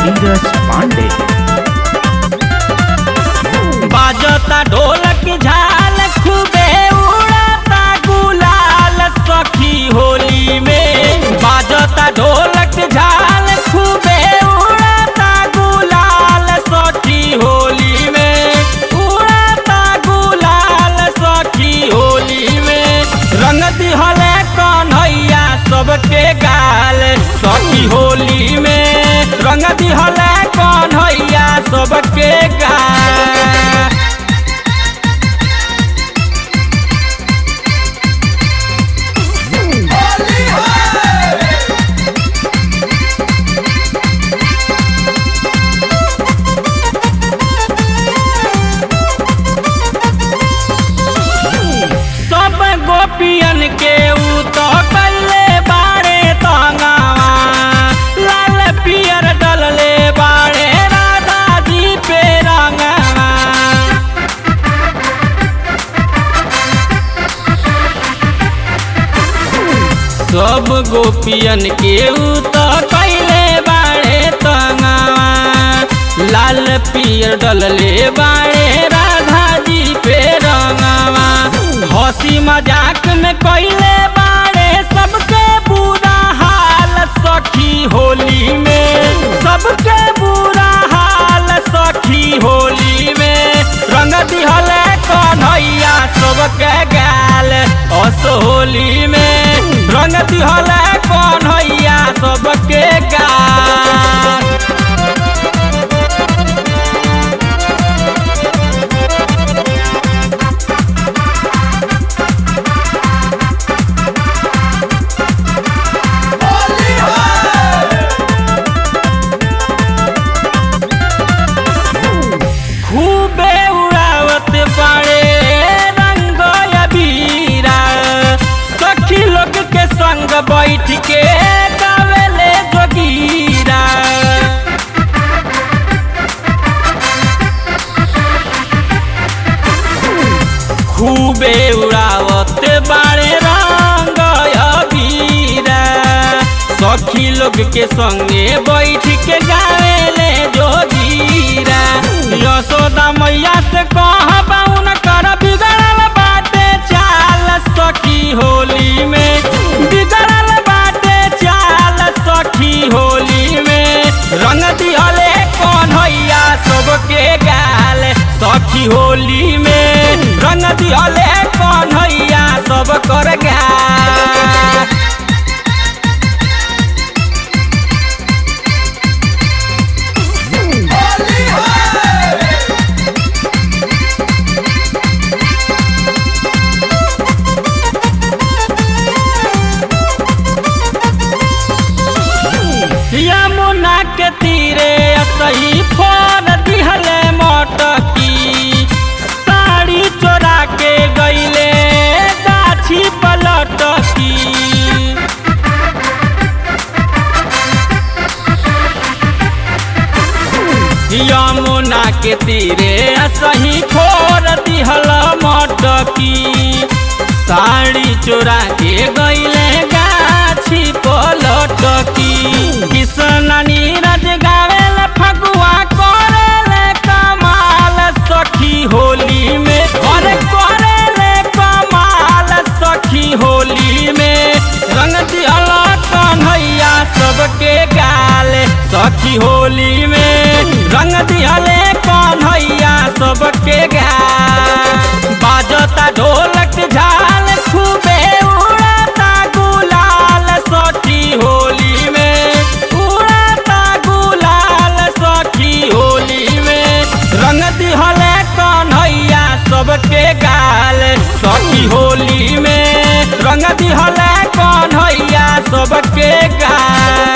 नीरज पांडे। बाजता ढोलक झाल खूबे उड़ाता गुलाल सखी होली में। बाजता ढोलक झाल खूबे उड़ाता गुलाल सखी होली में। उड़ाता गुलाल सखी होली में। रंग दिहले कन्हैया सबके गाल सखी होली में। रंग दिहले कन्हैया सबके गाल। सब गोपियन के ऊ तो कल्ले बाड़े तंगावा। लाल पियर डलले बाड़े राधा जी पे रंगावा। सब गोपियन के ऊ तो कल्ले बाड़े तंगावा। लाल पियर डलले बाड़े राधा जी पे रंगावा। हंसी मजाक में कोइले बाड़े सबके बुरा हाल सखी होली में। सबके बुरा हाल सखी होली में। रंग दिहले कन्हैया सबके गाल अस होली में। रंग दिहले कन्हैया सबके गाल। खूबे उड़ावत बाड़े रंग अबीरा। सखी लोग के संग बैठ के गावेले जोगीरा। खूबे उड़ावत बाड़े रंग अबीरा। सखी लोग के संगे बैठ के गावेले जोगीरा। यशोदा मैया से कहबा उनकर बिगड़ल बाटे चाल सखी होली में। बिगड़ल बाटे चाल सखी होली में। रंग दिहले कन्हैया सबके गाल सखी होली में। रंग दिहले कन्हैया सब कर गाल। यमुना के तीरे सही फोन दिहले मटकी। साड़ी चोरा के गईले गाछी पलटकी। यमुना के तीरे सही फोन दिहल मटकी। साड़ी चोरा के गईले गाछी पलटकी। कृष्ण नीरज गावेल फगुआ करेले कमाल सखी होली में। और करेले कमाल सखी होली में। रंग दिहल कन्हैया सबके गाल सखी होली में। रंग दिहले कन्हैया सबके गाल। बाजता ढोलक झाल खूबे उड़ाता गुलाल सखी होली में। उड़ाता गुलाल सखी होली में। रंग दिहले कन्हैया सबके गाल सखी होली में। रंग दिहले कन्हैया सबके गाल।